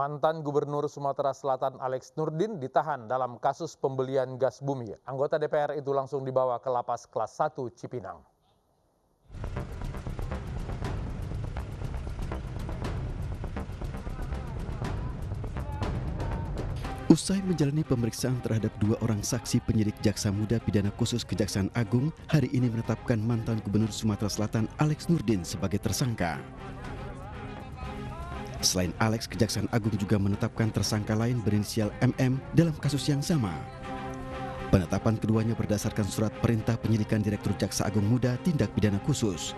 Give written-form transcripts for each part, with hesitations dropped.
Mantan Gubernur Sumatera Selatan Alex Nurdin ditahan dalam kasus pembelian gas bumi. Anggota DPR itu langsung dibawa ke lapas kelas 1 Cipinang. Usai menjalani pemeriksaan terhadap 2 orang saksi, penyidik Jaksa Muda Pidana Khusus Kejaksaan Agung hari ini menetapkan mantan Gubernur Sumatera Selatan Alex Nurdin sebagai tersangka. Selain Alex, Kejaksaan Agung juga menetapkan tersangka lain berinisial MM dalam kasus yang sama. Penetapan keduanya berdasarkan surat perintah penyidikan Direktur Jaksa Agung Muda Tindak Pidana Khusus.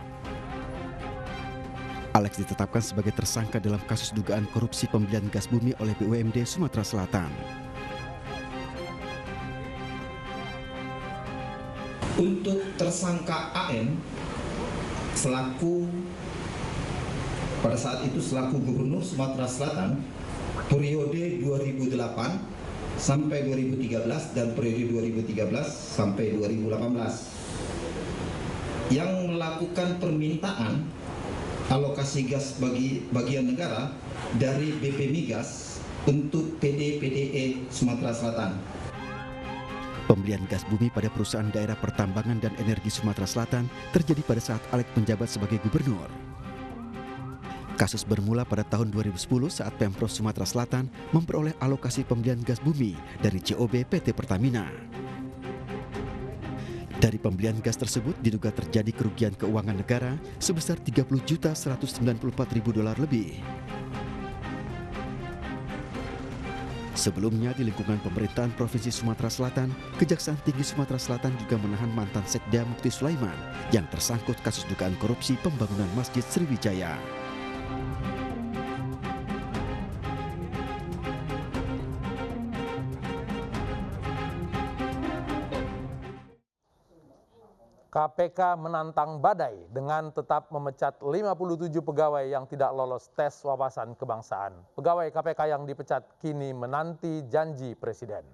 Alex ditetapkan sebagai tersangka dalam kasus dugaan korupsi pembelian gas bumi oleh BUMD Sumatera Selatan. Untuk tersangka AM pada saat itu selaku Gubernur Sumatera Selatan periode 2008 sampai 2013 dan periode 2013 sampai 2018 yang melakukan permintaan alokasi gas bagi bagian negara dari BP Migas untuk PT PDE Sumatera Selatan. Pembelian gas bumi pada perusahaan daerah pertambangan dan energi Sumatera Selatan terjadi pada saat Alex menjabat sebagai gubernur. Kasus bermula pada tahun 2010 saat Pemprov Sumatera Selatan memperoleh alokasi pembelian gas bumi dari COB PT Pertamina. Dari pembelian gas tersebut diduga terjadi kerugian keuangan negara sebesar $30.194.000 lebih. Sebelumnya di lingkungan pemerintahan Provinsi Sumatera Selatan, Kejaksaan Tinggi Sumatera Selatan juga menahan mantan Sekda Mukti Sulaiman yang tersangkut kasus dugaan korupsi pembangunan Masjid Sriwijaya. KPK menantang badai dengan tetap memecat 57 pegawai yang tidak lolos tes wawasan kebangsaan. Pegawai KPK yang dipecat kini menanti janji Presiden.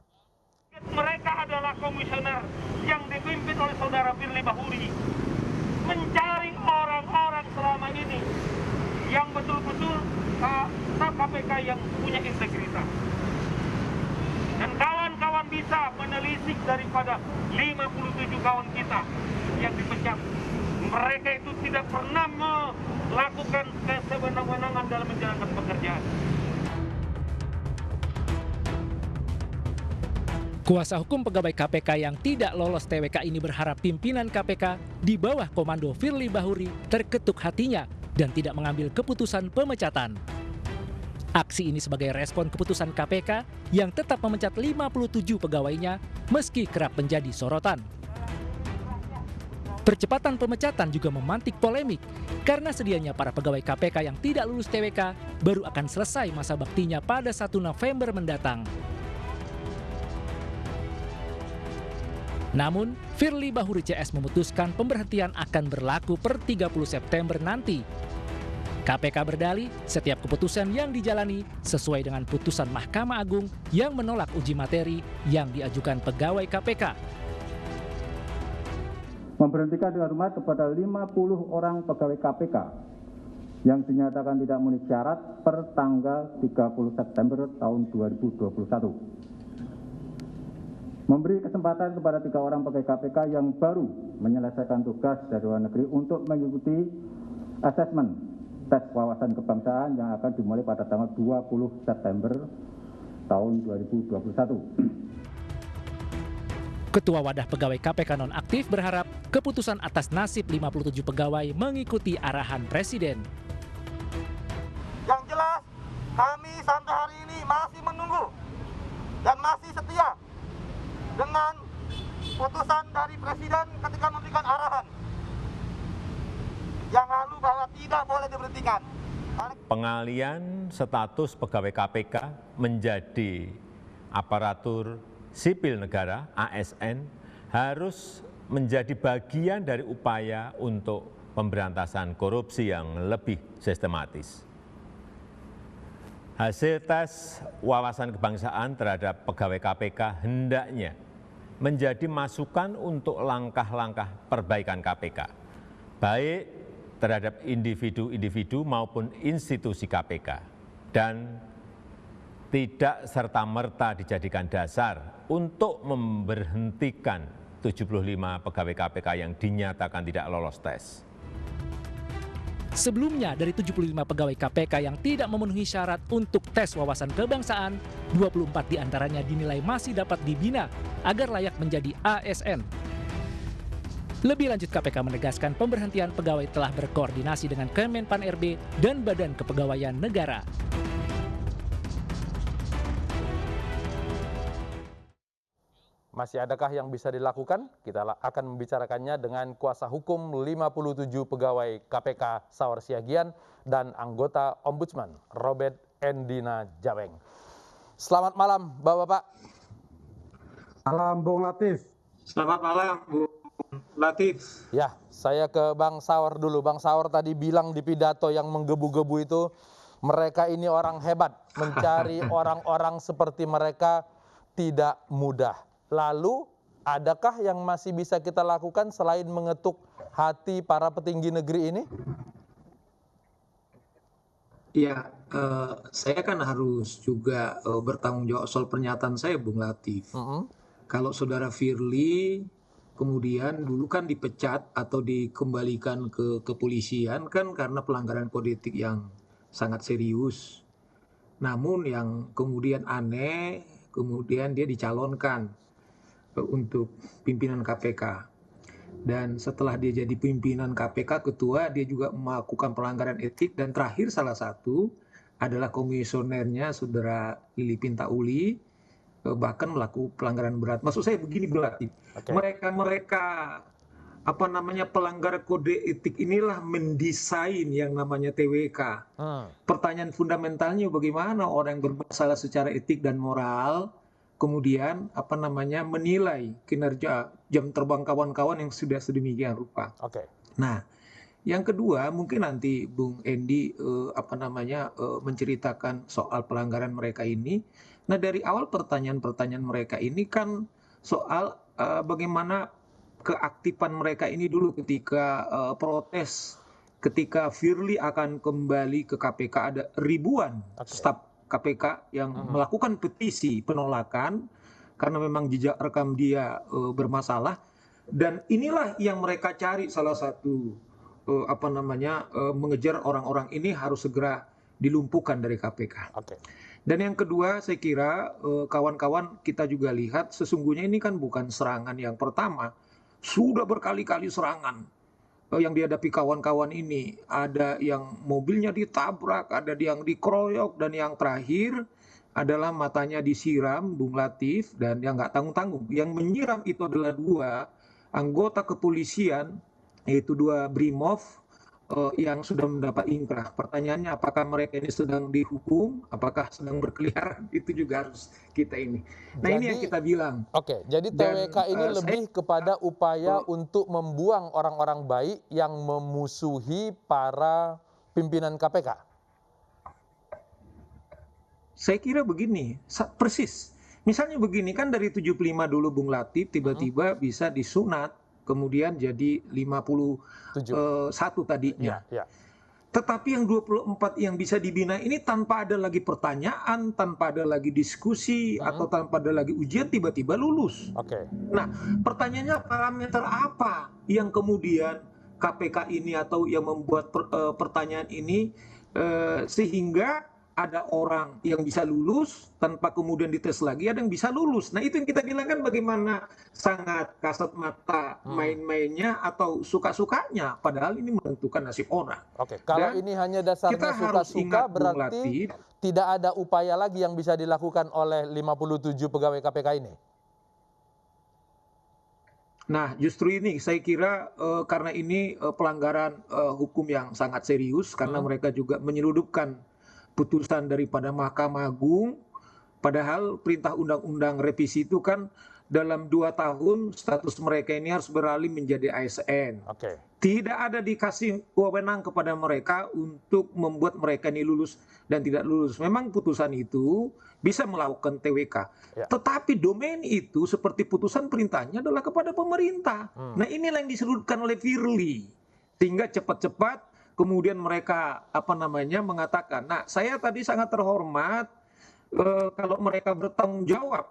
Mereka adalah komisioner yang dipimpin oleh Saudara Firly Bahuri, mencari orang-orang selama ini yang betul-betul KPK yang punya integritas. Dan kawan-kawan bisa menelisik daripada 57 kawan kita yang dipecat. Mereka itu tidak pernah melakukan kesewenang-wenangan dalam menjalankan pekerjaan. Kuasa hukum pegawai KPK yang tidak lolos TWK ini berharap pimpinan KPK di bawah komando Firly Bahuri terketuk hatinya dan tidak mengambil keputusan pemecatan. Aksi ini sebagai respon keputusan KPK yang tetap memecat 57 pegawainya meski kerap menjadi sorotan. Percepatan pemecatan juga memantik polemik karena sedianya para pegawai KPK yang tidak lulus TWK baru akan selesai masa baktinya pada 1 November mendatang. Namun, Firly Bahuri CS memutuskan pemberhentian akan berlaku per 30 September nanti. KPK berdalih setiap keputusan yang dijalani sesuai dengan putusan Mahkamah Agung yang menolak uji materi yang diajukan pegawai KPK. Memberhentikan dengan hormat kepada 50 orang pegawai KPK yang dinyatakan tidak memenuhi syarat per tanggal 30 September tahun 2021. Memberi kesempatan kepada 3 orang pegawai KPK yang baru menyelesaikan tugas dari luar negeri untuk mengikuti asesmen tes wawasan kebangsaan yang akan dimulai pada tanggal 20 September tahun 2021. Ketua Wadah Pegawai KPK Nonaktif berharap keputusan atas nasib 57 pegawai mengikuti arahan Presiden. Yang jelas, kami sampai hari ini masih menunggu dan masih setia dengan putusan dari Presiden ketika memberikan arahan yang lalu bahwa tidak boleh diberhentikan. Pengalian status pegawai KPK menjadi aparatur sipil negara (ASN) harus menjadi bagian dari upaya untuk pemberantasan korupsi yang lebih sistematis. Hasil tes wawasan kebangsaan terhadap pegawai KPK hendaknya menjadi masukan untuk langkah-langkah perbaikan KPK, baik terhadap individu-individu maupun institusi KPK, dan tidak serta-merta dijadikan dasar untuk memberhentikan 75 pegawai KPK yang dinyatakan tidak lolos tes. Sebelumnya, dari 75 pegawai KPK yang tidak memenuhi syarat untuk tes wawasan kebangsaan, 24 diantaranya dinilai masih dapat dibina agar layak menjadi ASN. Lebih lanjut, KPK menegaskan pemberhentian pegawai telah berkoordinasi dengan Kemenpan RB dan Badan Kepegawaian Negara. Masih adakah yang bisa dilakukan? Kita akan membicarakannya dengan kuasa hukum 57 pegawai KPK Saur Siagian dan anggota Ombudsman Robert Endina Jaweng. Selamat malam, Bapak-bapak. Malam, Bung Latif. Selamat malam, Bung Latif. Ya, saya ke Bang Saur dulu. Bang Saur tadi bilang di pidato yang menggebu-gebu itu, mereka ini orang hebat, mencari orang-orang seperti mereka tidak mudah. Lalu, adakah yang masih bisa kita lakukan selain mengetuk hati para petinggi negeri ini? Ya, saya kan harus juga bertanggung jawab soal pernyataan saya, Bung Latif. Kalau Saudara Firly kemudian dulu kan dipecat atau dikembalikan ke kepolisian kan karena pelanggaran kode etik yang sangat serius. Namun yang kemudian aneh, kemudian dia dicalonkan untuk pimpinan KPK. Dan setelah dia jadi pimpinan KPK, ketua, dia juga melakukan pelanggaran etik. Dan terakhir salah satu adalah komisionernya Saudara Lili Pintauli, bahkan melakukan pelanggaran berat. Maksud saya begini, berarti mereka pelanggar kode etik inilah mendesain yang namanya TWK. Pertanyaan fundamentalnya, bagaimana orang yang bermasalah secara etik dan moral kemudian menilai kinerja jam terbang kawan-kawan yang sudah sedemikian rupa. Nah, yang kedua mungkin nanti Bung Endi menceritakan soal pelanggaran mereka ini. Nah, dari awal pertanyaan-pertanyaan mereka ini kan soal bagaimana keaktifan mereka ini dulu ketika protes, ketika Firly akan kembali ke KPK, ada ribuan staf KPK yang melakukan petisi penolakan karena memang jejak rekam dia bermasalah, dan inilah yang mereka cari, salah satu mengejar orang-orang ini harus segera dilumpuhkan dari KPK. Dan yang kedua, saya kira kawan-kawan kita juga lihat sesungguhnya ini kan bukan serangan yang pertama, sudah berkali-kali serangan yang dihadapi kawan-kawan ini. Ada yang mobilnya ditabrak, ada yang dikeroyok, dan yang terakhir adalah matanya disiram, Bung Latif, dan yang nggak tanggung-tanggung. Yang menyiram itu adalah dua anggota kepolisian, yaitu dua Brimob yang sudah mendapat inkrah. Pertanyaannya, apakah mereka ini sedang dihukum, apakah sedang berkeliaran, itu juga harus kita ini. Nah, ini yang kita bilang. Jadi TWK ini lebih kepada upaya untuk membuang orang-orang baik yang memusuhi para pimpinan KPK. Saya kira begini, persis. Misalnya begini, kan dari 75 dulu Bung Latif, tiba-tiba bisa disunat, kemudian jadi 51 tadinya. Tetapi yang 24 yang bisa dibina ini tanpa ada lagi pertanyaan, tanpa ada lagi diskusi, atau tanpa ada lagi ujian, tiba-tiba lulus. Nah, pertanyaannya parameter apa yang kemudian KPK ini atau yang membuat pertanyaan ini sehingga ada orang yang bisa lulus tanpa kemudian dites lagi, ada yang bisa lulus. Nah, itu yang kita bilang kan bagaimana sangat kasat mata main-mainnya atau suka-sukanya, padahal ini menentukan nasib orang. Kalau ini hanya dasarnya suka-suka, berarti tidak ada upaya lagi yang bisa dilakukan oleh 57 pegawai KPK ini. Nah, justru ini saya kira karena ini pelanggaran hukum yang sangat serius, karena mereka juga menyeludupkan putusan daripada Mahkamah Agung, padahal perintah undang-undang revisi itu kan dalam 2 tahun status mereka ini harus beralih menjadi ASN. Tidak ada dikasih wewenang kepada mereka untuk membuat mereka ini lulus dan tidak lulus. Memang putusan itu bisa melakukan TWK. Tetapi domain itu seperti putusan perintahnya adalah kepada pemerintah. Nah, inilah yang disebutkan oleh Firly. Sehingga cepat-cepat kemudian mereka mengatakan, nah, saya tadi sangat terhormat kalau mereka bertanggung jawab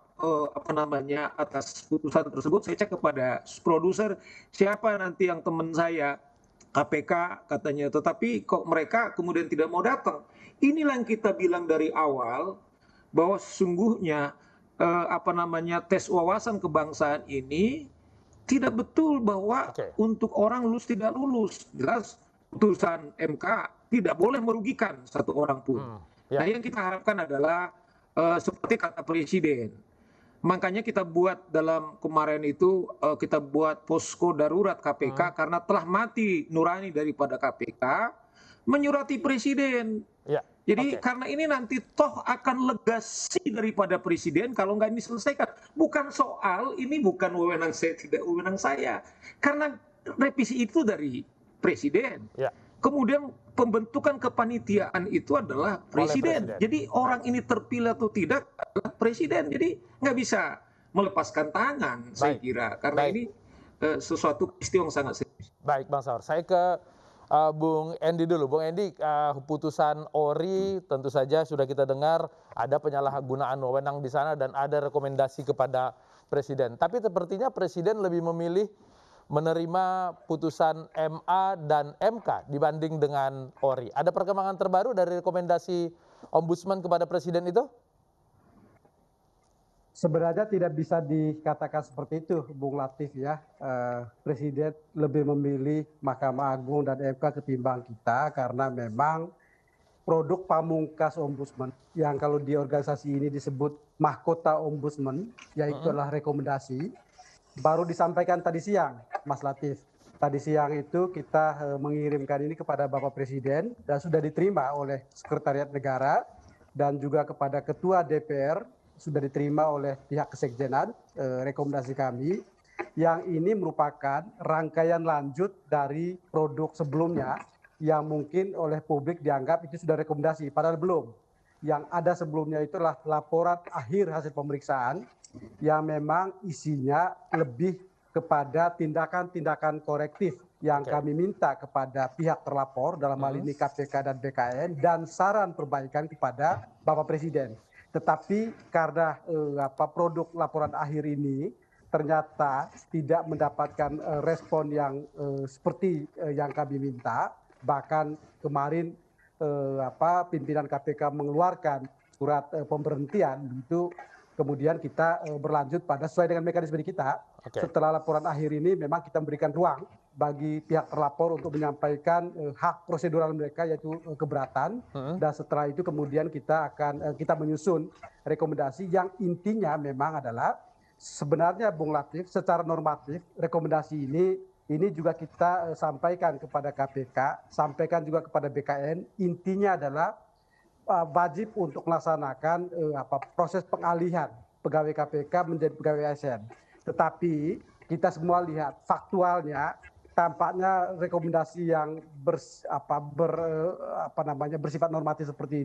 atas putusan tersebut, saya cek kepada produser siapa nanti yang teman saya KPK katanya, tetapi kok mereka kemudian tidak mau datang. Inilah yang kita bilang dari awal bahwa sesungguhnya tes wawasan kebangsaan ini tidak betul bahwa untuk orang lulus tidak lulus. Jelas putusan MK tidak boleh merugikan satu orang pun. Nah, yang kita harapkan adalah seperti kata Presiden. Makanya kita buat dalam kemarin itu kita buat posko darurat KPK karena telah mati nurani daripada KPK menyurati Presiden. Jadi karena ini nanti toh akan legasi daripada Presiden kalau nggak diselesaikan. Bukan soal ini bukan wewenang saya, tidak wewenang saya. Karena revisi itu dari Presiden. Kemudian pembentukan kepanitiaan itu adalah Presiden. Jadi orang ini terpilih atau tidak adalah Presiden. Jadi nggak bisa melepaskan tangan, saya kira. Karena ini sesuatu peristiwa yang sangat serius. Baik, Bang Saur. Saya ke Bung Endi dulu. Bung Endi, putusan ORI tentu saja sudah kita dengar ada penyalahgunaan wewenang di sana dan ada rekomendasi kepada Presiden. Tapi sepertinya Presiden lebih memilih menerima putusan MA dan MK dibanding dengan ORI. Ada perkembangan terbaru dari rekomendasi Ombudsman kepada Presiden itu? Sebenarnya tidak bisa dikatakan seperti itu, Bung Latif ya. Presiden lebih memilih Mahkamah Agung dan MK ketimbang kita karena memang produk pamungkas Ombudsman yang kalau di organisasi ini disebut mahkota Ombudsman, yaitu adalah rekomendasi, baru disampaikan tadi siang, Mas Latif. Tadi siang itu kita mengirimkan ini kepada Bapak Presiden dan sudah diterima oleh Sekretariat Negara dan juga kepada Ketua DPR, sudah diterima oleh pihak Kesekjenan, rekomendasi kami, yang ini merupakan rangkaian lanjut dari produk sebelumnya yang mungkin oleh publik dianggap itu sudah rekomendasi, padahal belum. Yang ada sebelumnya itulah laporan akhir hasil pemeriksaan yang memang isinya lebih kepada tindakan-tindakan korektif yang kami minta kepada pihak terlapor, dalam hal ini KPK dan BKN, dan saran perbaikan kepada Bapak Presiden. Tetapi karena produk laporan akhir ini ternyata tidak mendapatkan respon yang seperti yang kami minta, bahkan kemarin pimpinan KPK mengeluarkan surat pemberhentian, itu kemudian kita berlanjut pada sesuai dengan mekanisme kita. Setelah laporan akhir ini memang kita memberikan ruang bagi pihak terlapor untuk menyampaikan hak prosedural mereka, yaitu keberatan, dan setelah itu kemudian kita menyusun rekomendasi yang intinya memang adalah sebenarnya Bung Latif secara normatif rekomendasi ini juga kita sampaikan kepada KPK, sampaikan juga kepada BKN, intinya adalah wajib untuk melaksanakan proses pengalihan pegawai KPK menjadi pegawai ASN. Tetapi kita semua lihat faktualnya tampaknya rekomendasi yang bersifat normatif seperti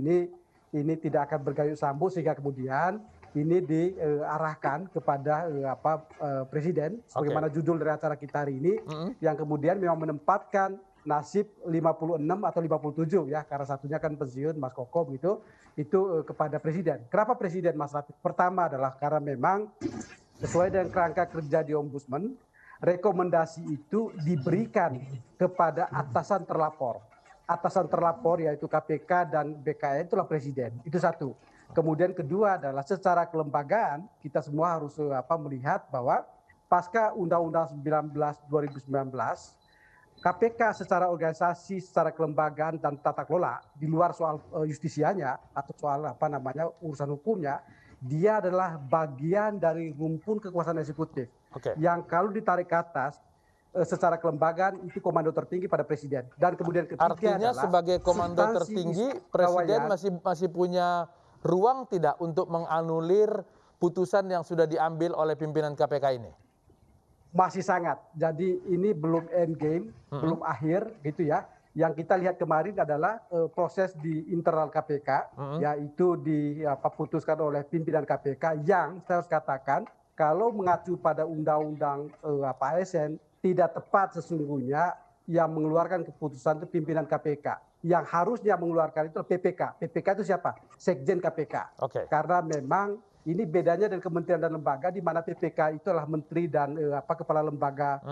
ini tidak akan bergayung sambung, sehingga kemudian ini diarahkan kepada Presiden sebagaimana judul dari acara kita hari ini, yang kemudian memang menempatkan nasib 56 atau 57 ya, karena satunya kan pensiun Mas Koko begitu, itu kepada Presiden. Kenapa Presiden, Mas Latif? Pertama adalah karena memang sesuai dengan kerangka kerja di Ombudsman, rekomendasi itu diberikan kepada atasan terlapor. Atasan terlapor yaitu KPK dan BKN itulah Presiden. Itu satu. Kemudian kedua adalah secara kelembagaan kita semua harus melihat bahwa pasca Undang-Undang 19 2019 KPK secara organisasi, secara kelembagaan dan tata kelola di luar soal justisianya atau soal urusan hukumnya, dia adalah bagian dari rumpun kekuasaan eksekutif. Yang kalau ditarik ke atas secara kelembagaan itu komando tertinggi pada Presiden. Dan kemudian ketiga artinya adalah sebagai komando tertinggi Presiden masih punya ruang tidak untuk menganulir putusan yang sudah diambil oleh pimpinan KPK ini? Masih sangat. Jadi ini belum end game, belum akhir gitu ya. Yang kita lihat kemarin adalah proses di internal KPK, yaitu diputuskan oleh pimpinan KPK yang saya harus katakan kalau mengacu pada undang-undang ASN tidak tepat sesungguhnya yang mengeluarkan keputusan itu pimpinan KPK. Yang harusnya mengeluarkan itu PPK. PPK itu siapa? Sekjen KPK. Oke. Karena memang ini bedanya dari kementerian dan lembaga, di mana PPK itu adalah menteri dan kepala lembaga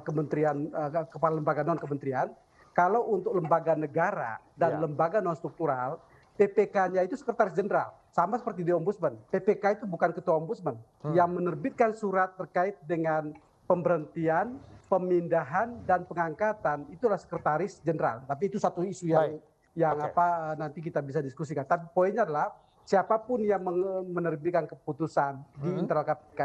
kementerian, kepala lembaga non kementerian. Kalau untuk lembaga negara dan lembaga non struktural, PPK-nya itu sekretaris jenderal, sama seperti di ombudsman. PPK itu bukan ketua ombudsman yang menerbitkan surat terkait dengan pemberhentian, pemindahan dan pengangkatan, itulah sekretaris jenderal. Tapi itu satu isu yang nanti kita bisa diskusikan. Tapi poinnya adalah siapapun yang menerbitkan keputusan di internal KPK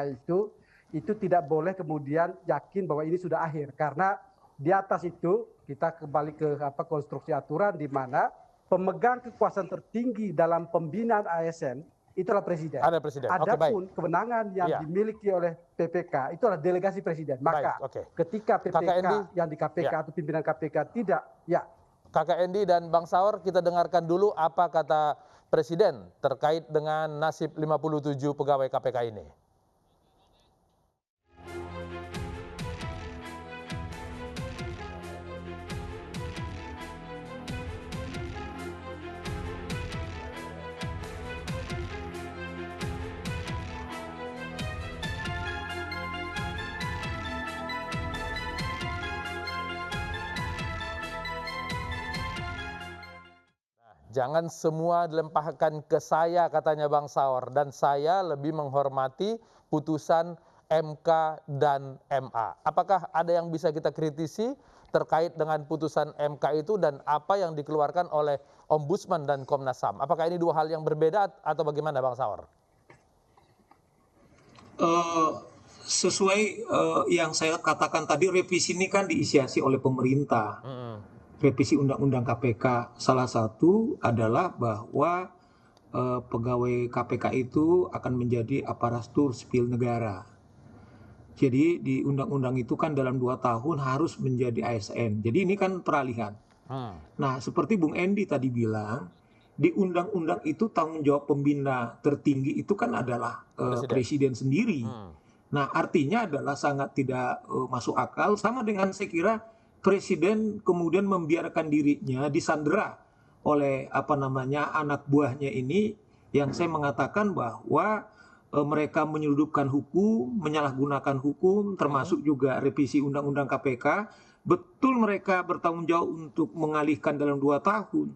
itu tidak boleh kemudian yakin bahwa ini sudah akhir, karena di atas itu kita kembali ke konstruksi aturan di mana pemegang kekuasaan tertinggi dalam pembinaan ASN itulah presiden. Ada presiden. Adapun kewenangan yang dimiliki oleh PPK itu adalah delegasi presiden. Maka ketika PPK yang di KPK atau pimpinan KPK tidak, Kakak Endi dan Bang Saur, kita dengarkan dulu apa kata Presiden terkait dengan nasib 57 pegawai KPK ini. Jangan semua dilempahkan ke saya, katanya Bang Saur. Dan saya lebih menghormati putusan MK dan MA. Apakah ada yang bisa kita kritisi terkait dengan putusan MK itu dan apa yang dikeluarkan oleh Ombudsman dan Komnas HAM? Apakah ini dua hal yang berbeda atau bagaimana, Bang Saur? Sesuai yang saya katakan tadi, revisi ini kan diinisiasi oleh pemerintah. Revisi Undang-Undang KPK, salah satu adalah bahwa pegawai KPK itu akan menjadi aparatur sipil negara. Jadi di undang-undang itu kan dalam 2 tahun harus menjadi ASN. Jadi ini kan peralihan. Nah, seperti Bung Endi tadi bilang, di undang-undang itu tanggung jawab pembina tertinggi itu kan adalah presiden sendiri. Nah, artinya adalah sangat tidak masuk akal, sama dengan saya kira presiden kemudian membiarkan dirinya disandera oleh anak buahnya ini, yang saya mengatakan bahwa mereka menyeludupkan hukum, menyalahgunakan hukum, termasuk juga revisi Undang-Undang KPK. Betul mereka bertanggung jawab untuk mengalihkan dalam 2 tahun,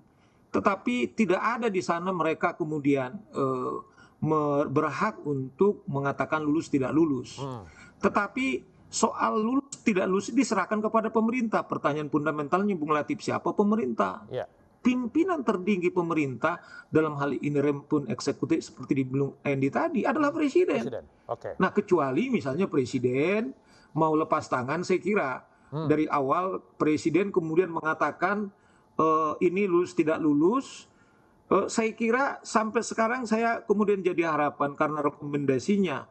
tetapi tidak ada di sana mereka kemudian berhak untuk mengatakan lulus tidak lulus. Tetapi soal lulus tidak lulus diserahkan kepada pemerintah. Pertanyaan fundamentalnya, Bung Latif, siapa pemerintah? Pimpinan tertinggi pemerintah dalam hal ini rempun eksekutif seperti di Bung Endi tadi adalah presiden. Nah, kecuali misalnya presiden mau lepas tangan, saya kira dari awal presiden kemudian mengatakan ini lulus tidak lulus. Saya kira sampai sekarang saya kemudian jadi harapan karena rekomendasinya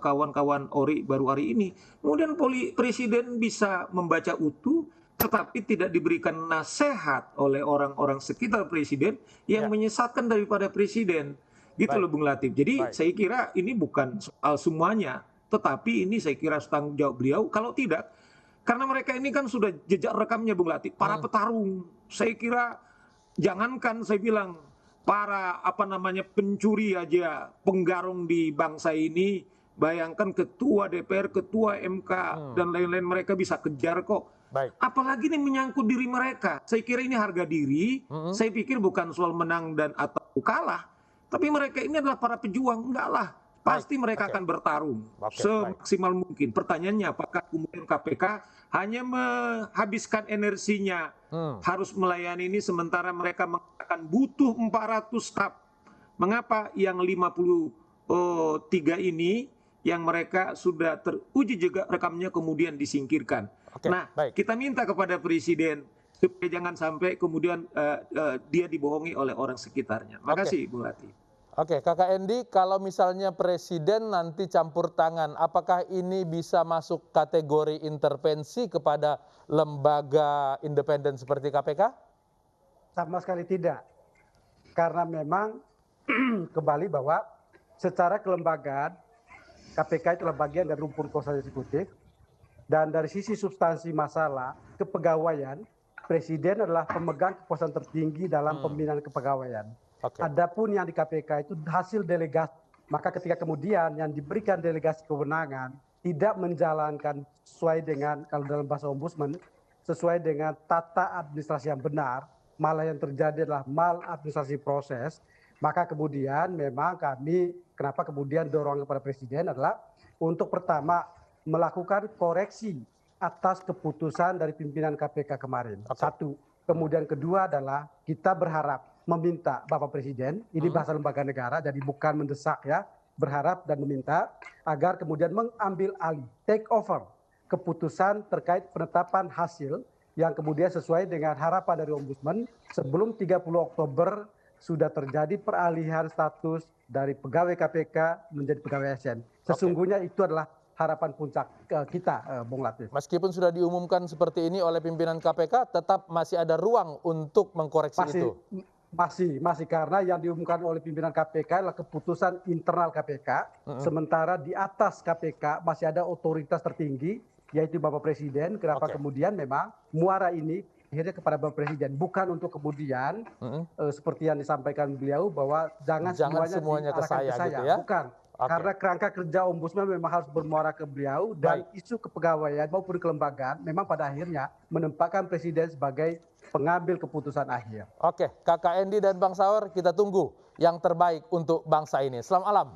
kawan-kawan ORI baru hari ini, kemudian presiden bisa membaca utuh, tetapi tidak diberikan nasihat oleh orang-orang sekitar presiden yang menyesatkan daripada presiden. Gitu loh Bung Latif. Jadi saya kira ini bukan soal semuanya, tetapi ini saya kira tanggung jawab beliau. Kalau tidak, karena mereka ini kan sudah jejak rekamnya Bung Latif, para petarung. Saya kira jangankan saya bilang para pencuri aja, penggarung di bangsa ini. Bayangkan ketua DPR, ketua MK, dan lain-lain mereka bisa kejar kok. Apalagi ini menyangkut diri mereka. Saya kira ini harga diri. Saya pikir bukan soal menang dan atau kalah. Tapi mereka ini adalah para pejuang. Enggak lah. Pasti mereka akan bertarung semaksimal mungkin. Pertanyaannya, apakah kemudian KPK hanya menghabiskan energinya harus melayani ini sementara mereka mengatakan butuh 400 staf. Mengapa yang 53 ini yang mereka sudah teruji juga rekamnya kemudian disingkirkan? Kita minta kepada presiden supaya jangan sampai kemudian dia dibohongi oleh orang sekitarnya. Makasih Bung Latif. Kakak Endi, kalau misalnya presiden nanti campur tangan, apakah ini bisa masuk kategori intervensi kepada lembaga independen seperti KPK? Sama sekali tidak. Karena memang kembali bahwa secara kelembagaan KPK itulah bagian dari rumpun kekuasaan eksekutif Dan dari sisi substansi masalah kepegawaian, Presiden adalah pemegang kekuasaan tertinggi dalam pembinaan kepegawaian. Adapun yang di KPK itu hasil delegasi, maka ketika kemudian yang diberikan delegasi kewenangan tidak menjalankan sesuai dengan, kalau dalam bahasa ombudsman, sesuai dengan tata administrasi yang benar, malah yang terjadi adalah maladministrasi proses, maka kemudian memang kami, kenapa kemudian dorong kepada Presiden adalah untuk pertama melakukan koreksi atas keputusan dari pimpinan KPK kemarin. Satu. Kemudian kedua adalah kita berharap meminta Bapak Presiden, ini bahasa lembaga negara, jadi bukan mendesak ya, berharap dan meminta agar kemudian mengambil alih, take over keputusan terkait penetapan hasil yang kemudian sesuai dengan harapan dari Ombudsman sebelum 30 Oktober sudah terjadi peralihan status dari pegawai KPK menjadi pegawai ASN. Sesungguhnya itu adalah harapan puncak kita, Bung Latif. Meskipun sudah diumumkan seperti ini oleh pimpinan KPK, tetap masih ada ruang untuk mengkoreksi itu? Masih karena yang diumumkan oleh pimpinan KPK adalah keputusan internal KPK, sementara di atas KPK masih ada otoritas tertinggi, yaitu Bapak Presiden. Kenapa kemudian memang muara ini akhirnya kepada Bapak Presiden, bukan untuk kemudian seperti yang disampaikan beliau bahwa jangan semuanya ke saya, gitu ya? Bukan. Karena kerangka kerja Ombudsman memang harus bermuara ke beliau dan isu kepegawaian maupun kelembagaan memang pada akhirnya menempatkan Presiden sebagai pengambil keputusan akhir. Oke, Kakak Endi dan Bang Saur, kita tunggu yang terbaik untuk bangsa ini. Selamat malam.